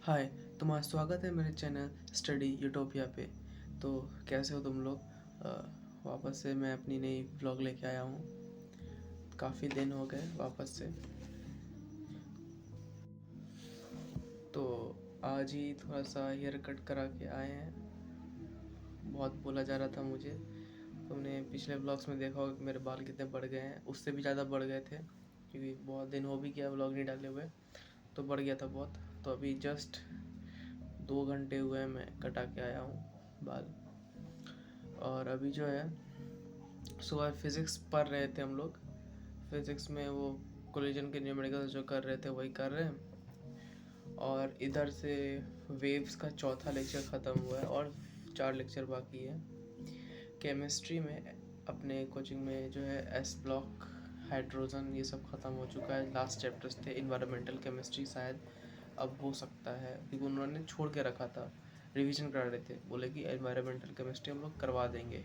हाय, तुम्हारा स्वागत है मेरे चैनल स्टडी यूटोपिया पे। तो कैसे हो तुम लोग? वापस से मैं अपनी नई व्लॉग लेके आया हूँ। काफ़ी दिन हो गए वापस से। तो आज ही थोड़ा सा हेयर कट करा के आए हैं। बहुत बोला जा रहा था मुझे। तुमने पिछले व्लॉग्स में देखा होगा कि मेरे बाल कितने बढ़ गए हैं, उससे भी ज़्यादा बढ़ गए थे क्योंकि बहुत दिन हो भी गया व्लॉग नहीं डाले हुए, तो बढ़ गया था बहुत। तो अभी जस्ट 2 घंटे हुए हैं मैं कटा के आया हूँ बाल। और अभी जो है, सुबह फिज़िक्स पढ़ रहे थे हम लोग। फिज़िक्स में वो कोलिजन के न्यूमेरिकल्स जो कर रहे थे वही कर रहे हैं। और इधर से वेव्स का चौथा लेक्चर ख़त्म हुआ है और 4 लेक्चर बाकी है। केमिस्ट्री में अपने कोचिंग में जो है एस ब्लॉक, हाइड्रोजन, ये सब ख़त्म हो चुका है। लास्ट चैप्टर्स थे। इन्वायरमेंटल केमिस्ट्री शायद अब हो सकता है क्योंकि उन्होंने छोड़ के रखा था, रिवीजन करा रहे थे। बोले कि एनवायरमेंटल केमिस्ट्री हम लोग करवा देंगे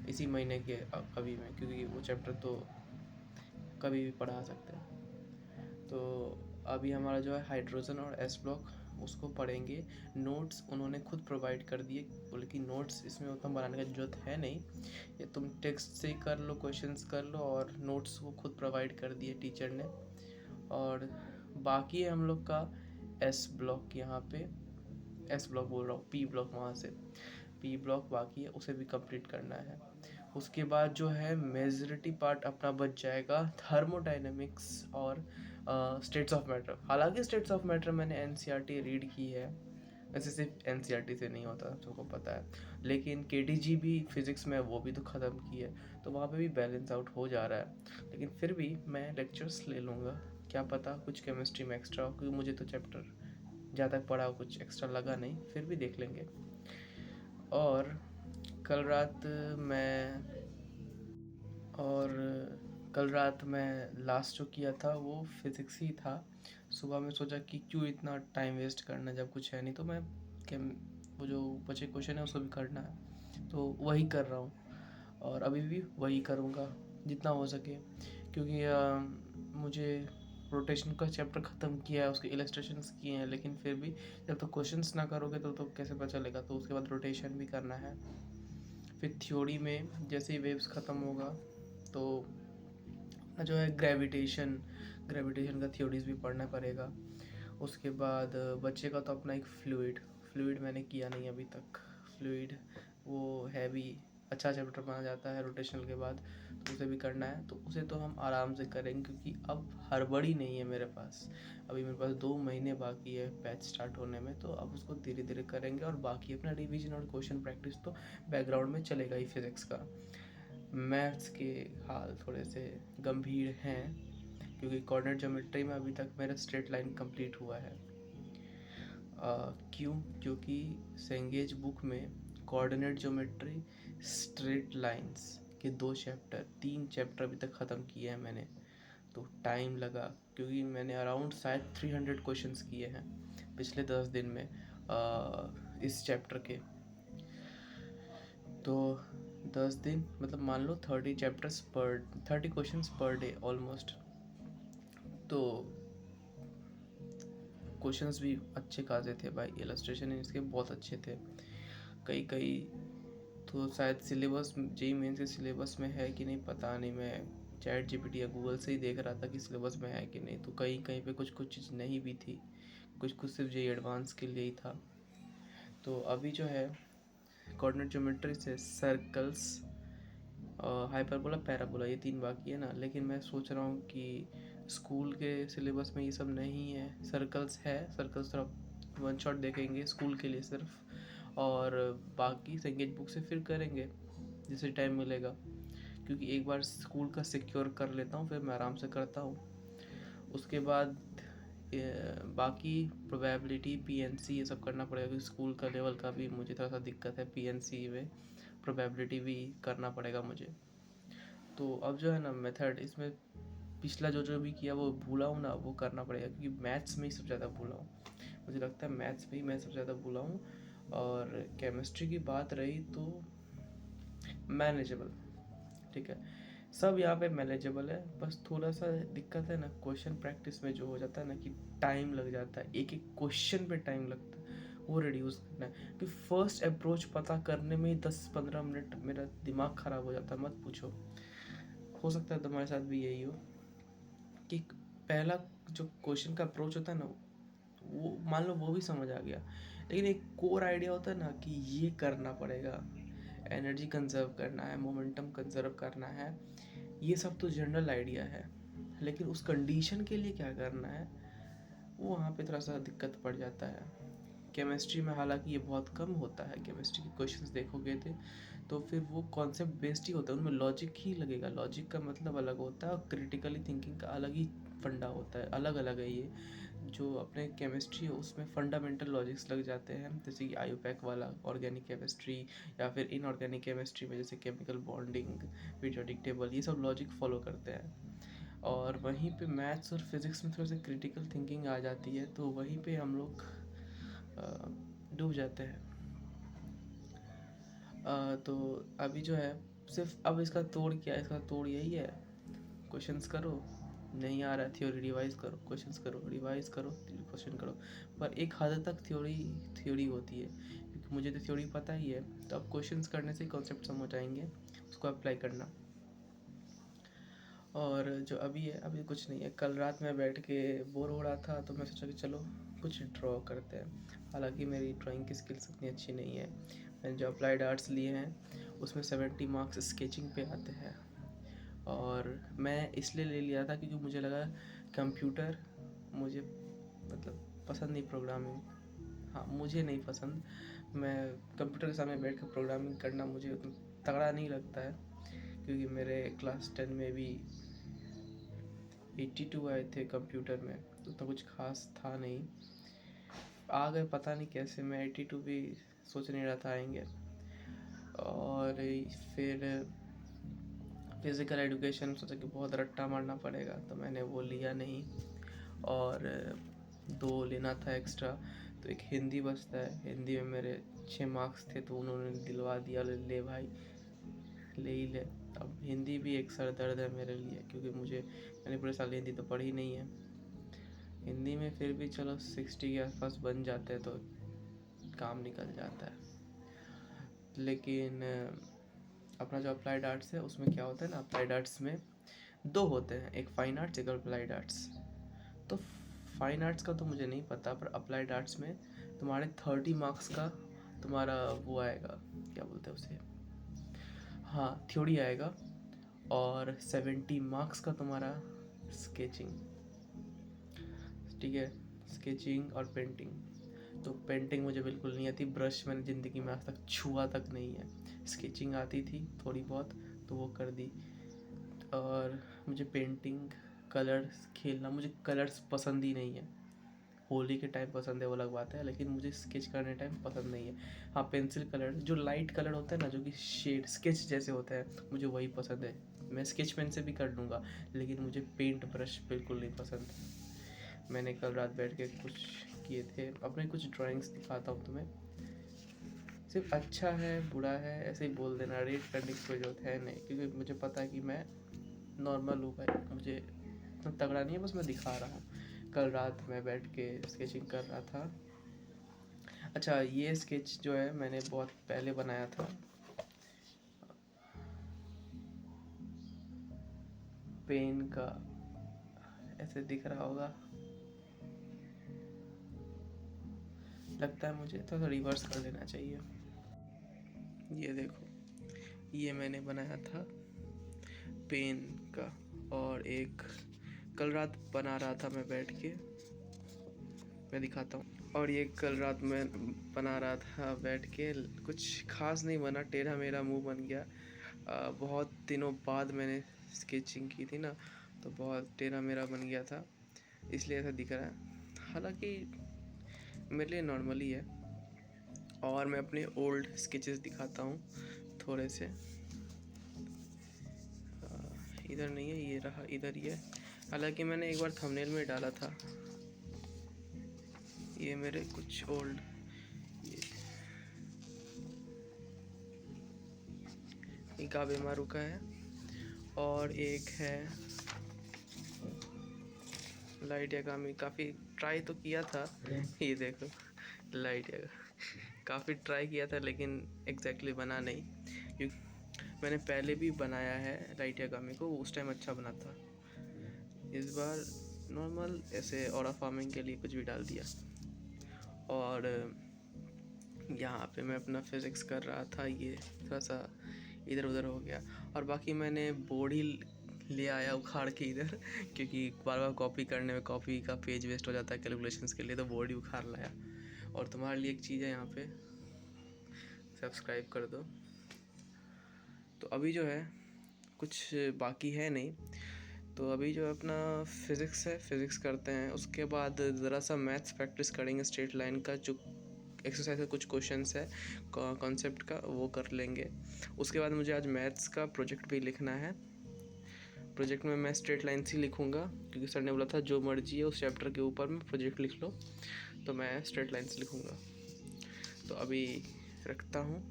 इसी महीने के कभी में, क्योंकि वो चैप्टर तो कभी भी पढ़ा सकते हैं। तो अभी हमारा जो है हाइड्रोजन और एस ब्लॉक, उसको पढ़ेंगे। नोट्स उन्होंने खुद प्रोवाइड कर दिए। बोले कि नोट्स इसमें उतना बनाने का जरूरत है नहीं, ये तुम टेक्स्ट से ही कर लो, क्वेश्चंस कर लो, और नोट्स वो खुद प्रोवाइड कर दिए टीचर ने। और बाकी है हम लोग का एस ब्लॉक। यहाँ पे एस ब्लॉक बोल रहा हूँ, पी ब्लॉक, वहाँ से पी ब्लॉक बाकी है, उसे भी कंप्लीट करना है। उसके बाद जो है मेजॉरिटी पार्ट अपना बच जाएगा, थर्मोडाइनमिक्स और स्टेट्स ऑफ मैटर। हालांकि स्टेट्स ऑफ मैटर मैंने एनसीईआरटी रीड की है, वैसे सिर्फ एनसीईआरटी से नहीं होता, तुमको पता है। लेकिन केटीजी भी फिज़िक्स में वो भी तो ख़त्म की है, तो वहाँ पे भी बैलेंस आउट हो जा रहा है। लेकिन फिर भी मैं लेक्चर्स ले लूँगा, क्या पता कुछ केमिस्ट्री में एक्स्ट्रा हो, क्योंकि मुझे तो चैप्टर ज़्यादा पढ़ा कुछ एक्स्ट्रा लगा नहीं, फिर भी देख लेंगे। और कल रात मैं और कल रात मैं लास्ट जो किया था वो फिज़िक्स ही था। सुबह में सोचा कि क्यों इतना टाइम वेस्ट करना जब कुछ है नहीं, तो मैं केम वो जो बचे क्वेश्चन है उसको भी करना है, तो वही कर रहा हूँ। और अभी भी वही करूँगा जितना हो सके, क्योंकि मुझे रोटेशन का चैप्टर ख़त्म किया है, उसके इलस्ट्रेशंस किए हैं, लेकिन फिर भी जब तक क्वेश्चंस ना करोगे तो कैसे पता चलेगा। तो उसके बाद रोटेशन भी करना है। फिर थ्योरी में जैसे ही वेव्स ख़त्म होगा तो जो है ग्रेविटेशन का थ्योरीज भी पढ़ना पड़ेगा। उसके बाद बच्चे का तो अपना एक फ्लूइड मैंने किया नहीं अभी तक। फ्लूइड वो है भी अच्छा चैप्टर माना जाता है रोटेशनल के बाद, तो उसे भी करना है। तो उसे तो हम आराम से करेंगे क्योंकि अब हड़बड़ी नहीं है मेरे पास। अभी मेरे पास 2 महीने बाकी है बैच स्टार्ट होने में, तो अब उसको धीरे धीरे करेंगे। और बाकी अपना रिवीजन और क्वेश्चन प्रैक्टिस तो बैकग्राउंड में चलेगा ही। फिज़िक्स का, मैथ्स के हाल थोड़े से गंभीर हैं क्योंकि कोऑर्डिनेट ज्योमेट्री में अभी तक मेरा स्ट्रेट लाइन कंप्लीट हुआ है। क्यों? क्योंकि सेंगेज बुक में कोऑर्डिनेट ज्योमेट्री, स्ट्रेट लाइंस के 2 चैप्टर, 3 चैप्टर अभी तक ख़त्म किए हैं मैंने। तो टाइम लगा क्योंकि मैंने अराउंड शायद 300 क्वेश्चंस किए हैं पिछले 10 दिन में इस चैप्टर के। तो 10 दिन मतलब मान लो 30 क्वेश्चंस पर डे ऑलमोस्ट। तो क्वेश्चंस भी अच्छे खासे थे भाई, इलस्ट्रेशन इसके बहुत अच्छे थे। कई कई तो शायद सिलेबस, जेई मेंस के सिलेबस में है कि नहीं पता नहीं, मैं चैट जीपीटी या गूगल से ही देख रहा था कि सिलेबस में है कि नहीं। तो कहीं कहीं पे कुछ कुछ चीज़ नहीं भी थी, कुछ कुछ सिर्फ जेई एडवांस के लिए ही था। तो अभी जो है कोऑर्डिनेट ज्योमेट्री से सर्कल्स, हाइपरबोला, पैराबोला, ये 3 बाकी है ना। लेकिन मैं सोच रहा हूँ कि स्कूल के सिलेबस में ये सब नहीं है। सर्कल्स है, सर्कल्स थोड़ा वन शॉट देखेंगे स्कूल के लिए सिर्फ, और बाकी संगीत बुक से फिर करेंगे जिसे टाइम मिलेगा। क्योंकि एक बार स्कूल का सिक्योर कर लेता हूँ फिर मैं आराम से करता हूँ। उसके बाद बाकी प्रोबेबिलिटी, पीएनसी, ये सब करना पड़ेगा क्योंकि स्कूल का लेवल का भी मुझे थोड़ा सा दिक्कत है। पीएनसी में प्रोबेबिलिटी भी करना पड़ेगा मुझे। तो अब जो है ना मेथड, इसमें पिछला जो जो भी किया वो भूला हूँ ना, वो करना पड़ेगा क्योंकि मैथ्स में ही सबसे ज़्यादा भूला हूँ। मुझे लगता है मैथ्स में ही मैं सबसे ज़्यादा भूला हूँ। और केमिस्ट्री की बात रही तो मैनेजेबल, ठीक है। सब यहाँ पे मैनेजेबल है, बस थोड़ा सा दिक्कत है ना क्वेश्चन प्रैक्टिस में जो हो जाता है ना कि टाइम लग जाता है, एक एक क्वेश्चन पे टाइम लगता है, वो रिड्यूस करना है। कि फर्स्ट अप्रोच पता करने में ही 10-15 मिनट मेरा दिमाग ख़राब हो जाता है, मत पूछो। हो सकता है तुम्हारे साथ भी यही हो कि पहला जो क्वेश्चन का अप्रोच होता है ना, वो मान लो वो भी समझ आ गया, लेकिन एक कोर आइडिया होता है ना कि ये करना पड़ेगा, एनर्जी कंजर्व करना है, मोमेंटम कंजर्व करना है, ये सब तो जनरल आइडिया है, लेकिन उस कंडीशन के लिए क्या करना है, वो वहाँ पे थोड़ा सा दिक्कत पड़ जाता है। केमिस्ट्री में हालांकि ये बहुत कम होता है, केमिस्ट्री के क्वेश्चंस देखोगे तो फिर वो कॉन्सेप्ट बेस्ड ही होता है, उनमें लॉजिक ही लगेगा, लॉजिक का मतलब अलग होता है और क्रिटिकली थिंकिंग का अलग ही फंडा होता है, अलग अलग है ये। जो अपने केमिस्ट्री है उसमें फंडामेंटल लॉजिक्स लग जाते हैं, जैसे कि आयुपैक वाला ऑर्गेनिक केमिस्ट्री, या फिर इनऑर्गेनिक केमिस्ट्री में जैसे केमिकल बॉन्डिंग, पीरियोडिक टेबल, ये सब लॉजिक फॉलो करते हैं। और वहीं पे मैथ्स और फिज़िक्स में थोड़ा सा क्रिटिकल थिंकिंग आ जाती है, तो वहीं पे हम लोग डूब जाते हैं। तो अभी जो है सिर्फ अब इसका तोड़ क्या है, इसका तोड़ यही है, क्वेश्चंस करो, नहीं आ रहा है थ्योरी रिवाइज करो, क्वेश्चंस करो, रिवाइज करो, क्वेश्चन करो। पर एक हद तक थ्योरी होती है, क्योंकि मुझे तो थ्योरी पता ही है, तो अब क्वेश्चंस करने से कॉन्सेप्ट समझ आएंगे, उसको अप्लाई करना। और जो अभी है, अभी कुछ नहीं है, कल रात में बैठ के बोर हो रहा था तो मैं सोचा कि चलो कुछ ड्रॉ करते हैं। हालांकि मेरी ड्राइंग की स्किल्स उतनी अच्छी नहीं है, मैंने जो अप्लाइड आर्ट्स लिए हैं उसमें 70 मार्क्स स्केचिंग पे आते हैं, और मैं इसलिए ले लिया था क्योंकि मुझे लगा कंप्यूटर मुझे मतलब पसंद नहीं, प्रोग्रामिंग, हाँ मुझे नहीं पसंद, मैं कंप्यूटर के सामने बैठ कर प्रोग्रामिंग करना मुझे उतना तगड़ा नहीं लगता है, क्योंकि मेरे क्लास 10 में भी 82 आए थे कंप्यूटर में, तो उतना कुछ खास था नहीं, आ गए पता नहीं कैसे, मैं 82 भी सोच नहीं रहा था आएंगे। और फिर फिज़िकल एजुकेशन सोचा कि बहुत रट्टा मारना पड़ेगा, तो मैंने वो लिया नहीं, और 2 लेना था एक्स्ट्रा, तो एक हिंदी बचता है, हिंदी में मेरे 6 मार्क्स थे, तो उन्होंने दिलवा दिया, ले भाई ले ही ले। अब हिंदी भी एक सर दर्द है मेरे लिए, क्योंकि मैंने पूरे साल हिंदी तो पढ़ी नहीं है, हिंदी में फिर भी चलो 60 के आसपास बन जाते हैं तो काम निकल जाता है। लेकिन अपना जो अप्लाइड आर्ट्स है उसमें क्या होता है ना, अप्लाइड आर्ट्स में 2 होते हैं, एक फाइन आर्ट्स, एक अप्लाइड आर्ट्स। तो फाइन आर्ट्स का तो मुझे नहीं पता, पर अप्लाइड आर्ट्स में तुम्हारे 30 मार्क्स का तुम्हारा वो आएगा, क्या बोलते हैं उसे, हाँ थ्योरी आएगा, और 70 मार्क्स का तुम्हारा स्केचिंग, ठीक है, स्केचिंग और पेंटिंग। तो पेंटिंग मुझे बिल्कुल नहीं आती, ब्रश मैंने ज़िंदगी में आज तक छुआ तक नहीं है, स्केचिंग आती थी थोड़ी बहुत तो वो कर दी, और मुझे पेंटिंग, कलर्स खेलना, मुझे कलर्स पसंद ही नहीं है, होली के टाइम पसंद है वो अलग बात है, लेकिन मुझे स्केच करने टाइम पसंद नहीं है। हाँ पेंसिल कलर जो लाइट कलर होता है ना, जो कि शेड स्केच जैसे होता है, मुझे वही पसंद है, मैं स्केच पेन से भी कर लूँगा, लेकिन मुझे पेंट ब्रश बिल्कुल नहीं पसंद। मैंने कल रात बैठ के कुछ किए थे, अपने कुछ ड्राइंग्स दिखाता हूँ तुम्हें, सिर्फ अच्छा है बुरा है ऐसे ही बोल देना, रेट करने की कोई ज़रूरत है नहीं, क्योंकि मुझे पता है कि मैं नॉर्मल हूँ भाई, मुझे इतना तगड़ा नहीं है, बस मैं दिखा रहा हूँ। कल रात मैं बैठ के स्केचिंग कर रहा था। अच्छा ये स्केच जो है मैंने बहुत पहले बनाया था, पेन का, ऐसे दिख रहा होगा, लगता है मुझे थोड़ा रिवर्स कर लेना चाहिए। ये देखो, ये मैंने बनाया था पेन का, और एक कल रात बना रहा था मैं बैठ के, मैं दिखाता हूँ। और ये कल रात में बना रहा था बैठ के, कुछ खास नहीं बना, टेढ़ा मेरा मुंह बन गया, बहुत दिनों बाद मैंने स्केचिंग की थी ना, तो बहुत टेढ़ा मेरा बन गया था, इसलिए ऐसा दिख रहा है, हालांकि मेरे लिए नॉर्मली है। और मैं अपने ओल्ड स्केचेस दिखाता हूँ थोड़े से, इधर नहीं है, ये रहा, इधर ही है, हालांकि मैंने एक बार थंबनेल में डाला था, ये मेरे कुछ ओल्ड, ये काबे मारू का है, और एक है लाइट यागामी। काफ़ी ट्राई तो किया था, ये देखो लाइट यागा, काफ़ी ट्राई किया था लेकिन एग्जैक्टली बना नहीं, क्योंकि मैंने पहले भी बनाया है लाइट यागामी को, उस टाइम अच्छा बना था। इस बार नॉर्मल ऐसे ऑरा फार्मिंग के लिए कुछ भी डाल दिया। और यहाँ पे मैं अपना फिज़िक्स कर रहा था, ये थोड़ा सा इधर उधर हो गया। और बाकी मैंने बोर्ड ही ले आया उखाड़ के इधर, क्योंकि बार बार कॉपी करने में कॉपी का पेज वेस्ट हो जाता है कैलकुलेशंस के लिए, तो बोर्ड ही उखाड़ लाया। और तुम्हारे लिए एक चीज़ है यहाँ पे, सब्सक्राइब कर दो। तो अभी जो है कुछ बाकी है नहीं, तो अभी जो अपना फिज़िक्स है, फिज़िक्स करते हैं, उसके बाद ज़रा सा मैथ्स प्रैक्टिस करेंगे। स्ट्रेट लाइन का जो एक्सरसाइज का कुछ क्वेश्चंस है कॉन्सेप्ट का, वो कर लेंगे। उसके बाद मुझे आज मैथ्स का प्रोजेक्ट भी लिखना है। प्रोजेक्ट में मैं स्ट्रेट लाइन्स ही लिखूँगा, क्योंकि सर ने बोला था जो मर्जी है उस चैप्टर के ऊपर में प्रोजेक्ट लिख लो, तो मैं स्ट्रेट लाइन्स लिखूँगा। तो अभी रखता हूँ,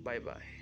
बाय बाय।